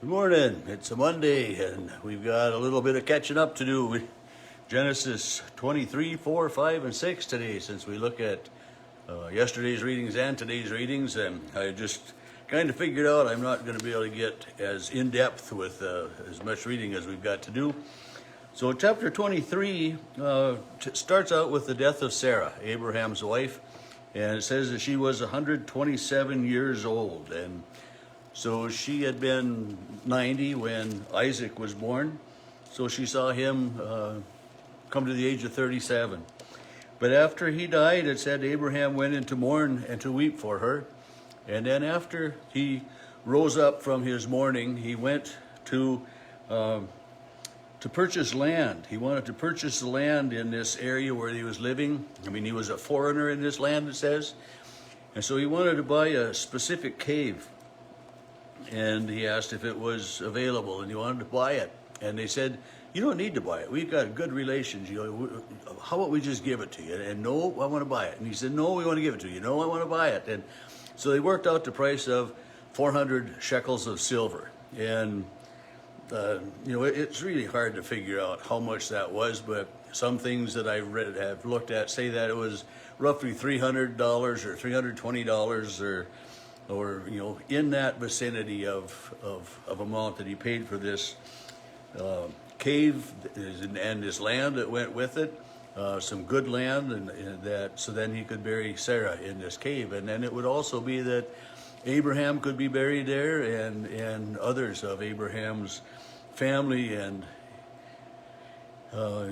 Good morning. It's a Monday, and we've got a little bit of catching up to do with Genesis 23, 4, 5, and 6 today, since we look at yesterday's readings and today's readings. And I just kind of figured out I'm not going to be able to get as in-depth with as much reading as we've got to do. So chapter 23 starts out with the death of Sarah, Abraham's wife, and it says that she was 127 years old. And so she had been 90 when Isaac was born. So she saw him come to the age of 37. But after he died, it said Abraham went in to mourn and to weep for her. And then after he rose up from his mourning, he went to purchase land. He wanted to purchase the land in this area where he was living. I mean, he was a foreigner in this land, it says. And so he wanted to buy a specific cave. And he asked if it was available, and he wanted to buy it. And they said, you don't need to buy it. We've got good relations. How about we just give it to you? And no, I want to buy it. And he said, no, we want to give it to you. No, I want to buy it. And so they worked out the price of 400 shekels of silver. And, it's really hard to figure out how much that was, but some things that I have looked at say that it was roughly $300 or $320 or in that vicinity of amount that he paid for this cave and this land that went with it, some good land, and that so then he could bury Sarah in this cave. And then it would also be that Abraham could be buried there, and others of Abraham's family and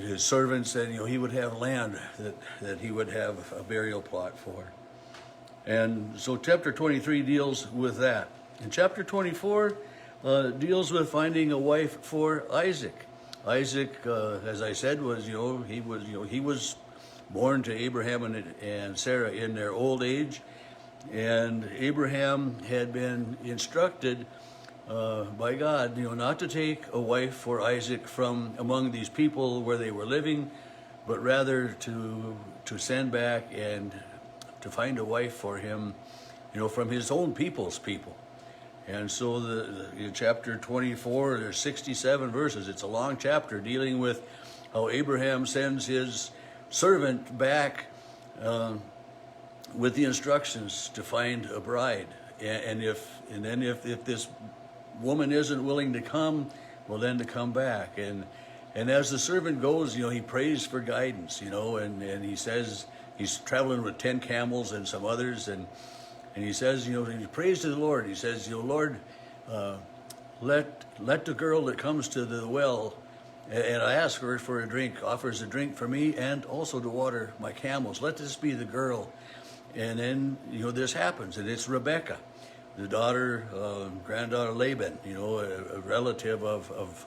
his servants, and he would have land that he would have a burial plot for. And so chapter 23 deals with that. And chapter 24 deals with finding a wife for Isaac. Isaac, as I said, was he was born to Abraham and Sarah in their old age, and Abraham had been instructed by God, not to take a wife for Isaac from among these people where they were living, but rather to send back and to find a wife for him, from his own people's people. And so in chapter 24, there's 67 verses. It's a long chapter dealing with how Abraham sends his servant back with the instructions to find a bride. And then if this woman isn't willing to come, well, then to come back. And as the servant goes, he prays for guidance, and he says, he's traveling with 10 camels and some others, and he says, he prays to the Lord. He says, Lord, let the girl that comes to the well, and I ask her for a drink, offers a drink for me and also to water my camels. Let this be the girl. And then, this happens, and it's Rebecca, the daughter, granddaughter Laban, a relative of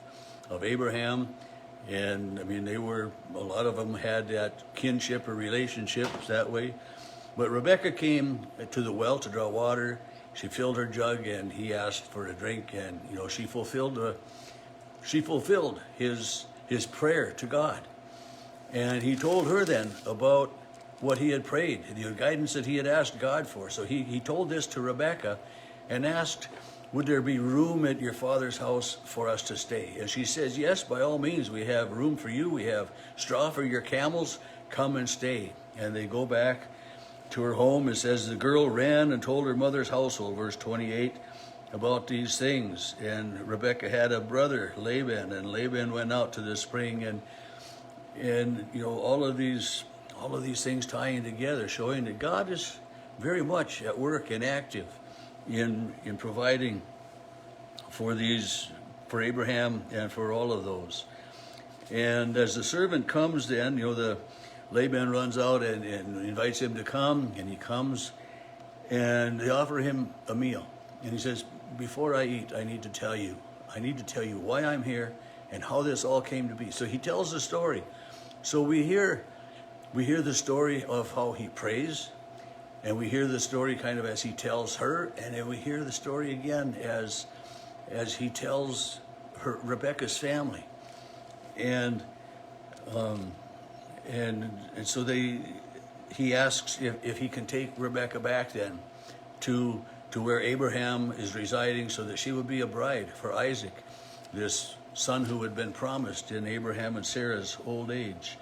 Abraham. And I mean, a lot of them had that kinship or relationships that way. But Rebecca came to the well to draw water. She filled her jug, and he asked for a drink. And she fulfilled his prayer to God. And he told her then about what he had prayed, the guidance that he had asked God for. So he told this to Rebecca and asked, would there be room at your father's house for us to stay? And she says, yes, by all means, we have room for you. We have straw for your camels. Come and stay. And they go back to her home. It says the girl ran and told her mother's household, verse 28, about these things. And Rebekah had a brother, Laban, and Laban went out to the spring, and all of these things tying together, showing that God is very much at work and active in providing for Abraham and for all of those. And as the servant comes, then the Laban runs out and invites him to come, and he comes, and they offer him a meal. And he says, before I eat, I need to tell you why I'm here and how this all came to be. So he tells the story. So we hear the story of how he prays, and we hear the story kind of as he tells her, and then we hear the story again as he tells Rebecca's family. And so he asks if he can take Rebecca back then to to where Abraham is residing so that she would be a bride for Isaac, this son who had been promised in Abraham and Sarah's old age.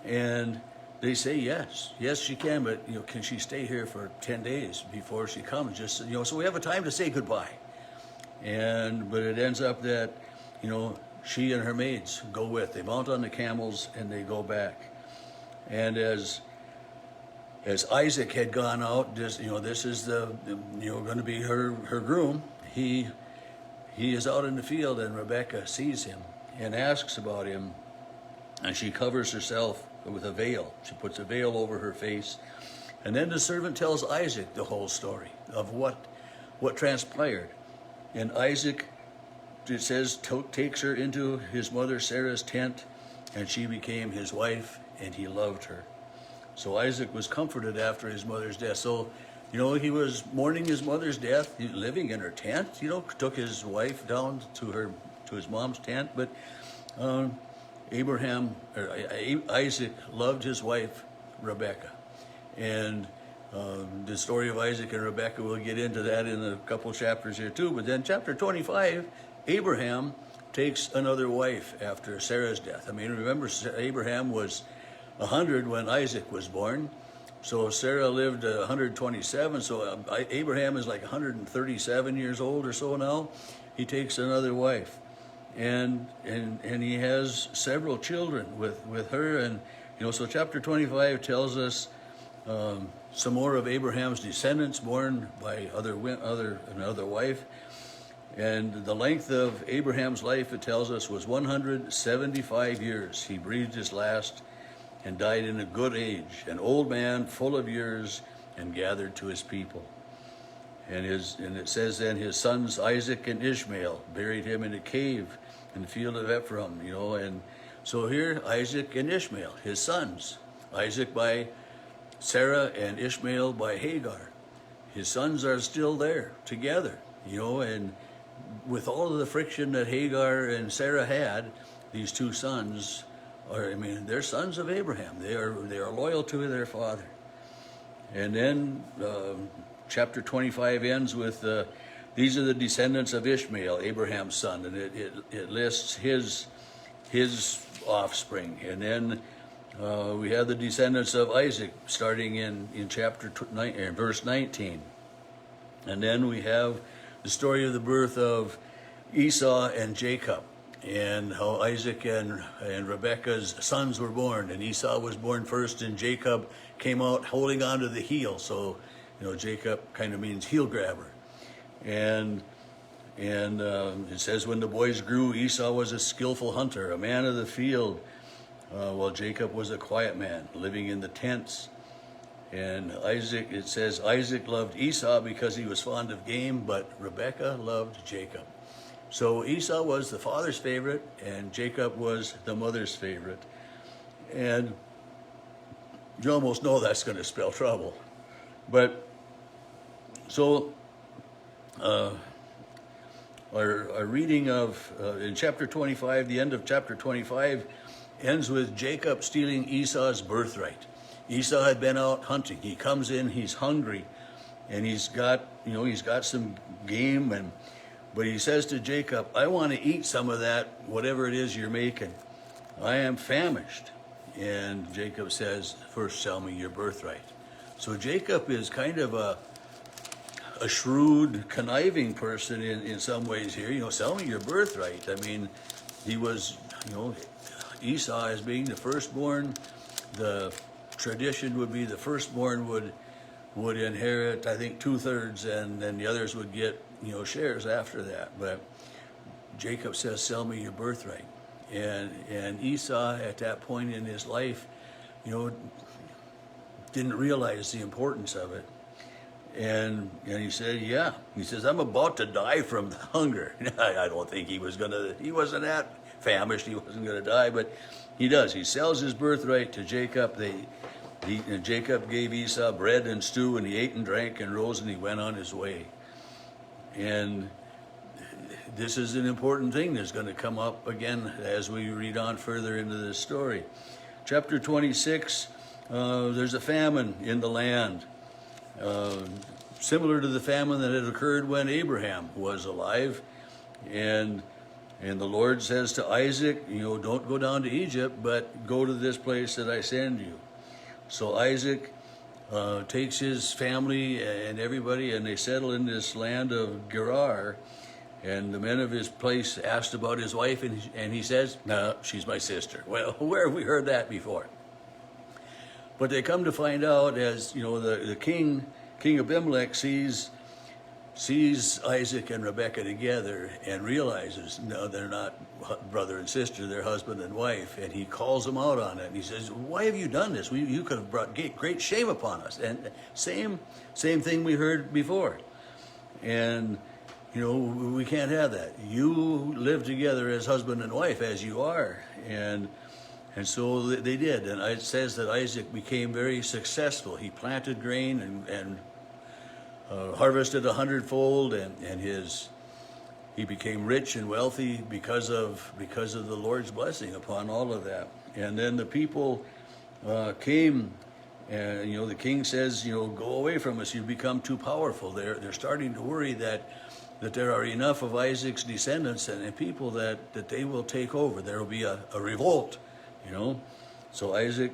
And they say, yes, she can, but can she stay here for 10 days before she comes? Just so we have a time to say goodbye. But it ends up that she and her maids go with. They mount on the camels and they go back. And as Isaac had gone out, this is going to be her groom. He is out in the field, and Rebekah sees him and asks about him, and she covers herself with a veil. She puts a veil over her face, and then the servant tells Isaac the whole story of what transpired. And Isaac, it says, takes her into his mother Sarah's tent, and she became his wife, and he loved her. So Isaac was comforted after his mother's death. So, he was mourning his mother's death, living in her tent. Took his wife down to his mom's tent. But Isaac loved his wife, Rebekah. And the story of Isaac and Rebekah, we'll get into that in a couple chapters here too. But then chapter 25, Abraham takes another wife after Sarah's death. Remember, Abraham was 100 when Isaac was born. So Sarah lived 127. So Abraham is like 137 years old or so now. He takes another wife. And he has several children with her. And, so chapter 25 tells us some more of Abraham's descendants born by another wife. And the length of Abraham's life, it tells us, was 175 years. He breathed his last and died in a good age, an old man full of years, and gathered to his people. And it says then his sons Isaac and Ishmael buried him in a cave in the field of Ephraim, and so here Isaac and Ishmael, his sons, Isaac by Sarah and Ishmael by Hagar. His sons are still there together, and with all of the friction that Hagar and Sarah had, these two sons they're sons of Abraham. They are loyal to their father. And then chapter 25 ends with these are the descendants of Ishmael, Abraham's son, and it lists his offspring. And then we have the descendants of Isaac starting in chapter verse 19. And then we have the story of the birth of Esau and Jacob, and how Isaac and Rebekah's sons were born. And Esau was born first, and Jacob came out holding on to the heel. So, Jacob kind of means heel grabber. And it says, when the boys grew, Esau was a skillful hunter, a man of the field, while Jacob was a quiet man, living in the tents. And it says, Isaac loved Esau because he was fond of game, but Rebekah loved Jacob. So Esau was the father's favorite, and Jacob was the mother's favorite. And you almost know that's going to spell trouble. But so our reading of in chapter 25, the end of chapter 25 ends with Jacob stealing Esau's birthright. Esau had been out hunting. He comes in, he's hungry, and he's got some game, but he says to Jacob, I want to eat some of that, whatever it is you're making. I am famished. And Jacob says, first sell me your birthright. So Jacob is kind of a shrewd, conniving person in some ways here. Sell me your birthright. He was, Esau as being the firstborn. The tradition would be the firstborn would inherit, I think, 2/3, and then the others would get, shares after that. But Jacob says, sell me your birthright. And Esau, at that point in his life, didn't realize the importance of it. And he said, yeah. He says, I'm about to die from hunger. I don't think he wasn't that famished. He wasn't going to die, but he does. He sells his birthright to Jacob. Jacob gave Esau bread and stew, and he ate and drank and rose, and he went on his way. And this is an important thing that's going to come up again as we read on further into this story. Chapter 26, there's a famine in the land. similar to the famine that had occurred when Abraham was alive. And the Lord says to Isaac, don't go down to Egypt, but go to this place that I send you. So Isaac takes his family and everybody, and they settle in this land of Gerar. And the men of his place asked about his wife, and he says, "No, she's my sister." Well, where have we heard that before? But they come to find out, as the king Abimelech sees Isaac and Rebekah together and realizes, no, they're not brother and sister, they're husband and wife. And he calls them out on it. And he says, "Why have you done this? You could have brought great shame upon us." And same thing we heard before. And, we can't have that. You live together as husband and wife as you are. And so they did. And it says that Isaac became very successful. He planted grain and harvested 100-fold, and he became rich and wealthy because of the Lord's blessing upon all of that. And then the people came, and the king says, "Go away from us. You've become too powerful." They're starting to worry that there are enough of Isaac's descendants and people that they will take over. There will be a revolt, So Isaac,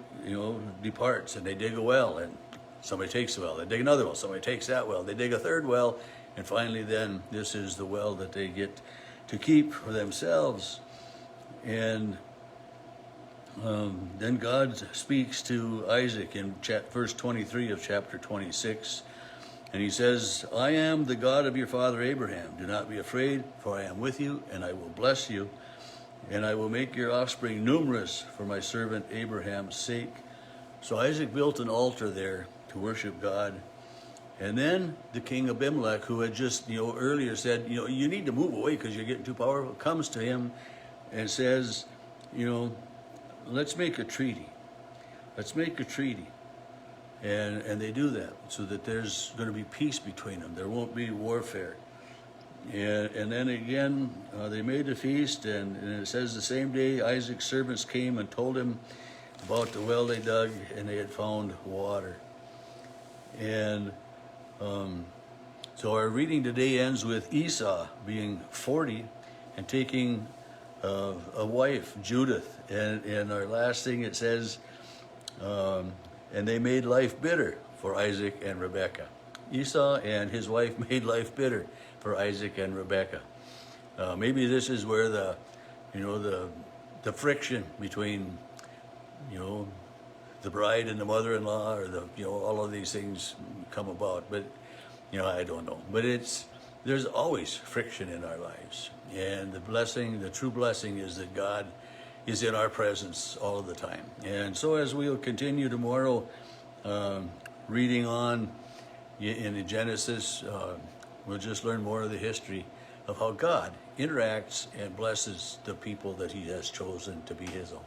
departs, and they dig a well, and somebody takes the well. They dig another well. Somebody takes that well. They dig a third well. And finally then, this is the well that they get to keep for themselves. And then God speaks to Isaac in verse 23 of chapter 26. And he says, "I am the God of your father Abraham. Do not be afraid, for I am with you, and I will bless you. And I will make your offspring numerous for my servant Abraham's sake." So Isaac built an altar there to worship God. And then the king Abimelech, who had just earlier said, you need to move away because you're getting too powerful, comes to him and says, let's make a treaty. Let's make a treaty. And they do that so that there's going to be peace between them. There won't be warfare. And then again, they made a feast, and it says the same day Isaac's servants came and told him about the well they dug, and they had found water. And so our reading today ends with Esau being 40 and taking a wife, Judith. And our last thing, it says, and they made life bitter for Isaac and Rebekah. Esau and his wife made life bitter for Isaac and Rebekah. Maybe this is where the friction between, the bride and the mother-in-law, or all of these things come about. But, I don't know. But there's always friction in our lives. And the true blessing is that God is in our presence all of the time. And so as we'll continue tomorrow reading on in Genesis, we'll just learn more of the history of how God interacts and blesses the people that he has chosen to be his own.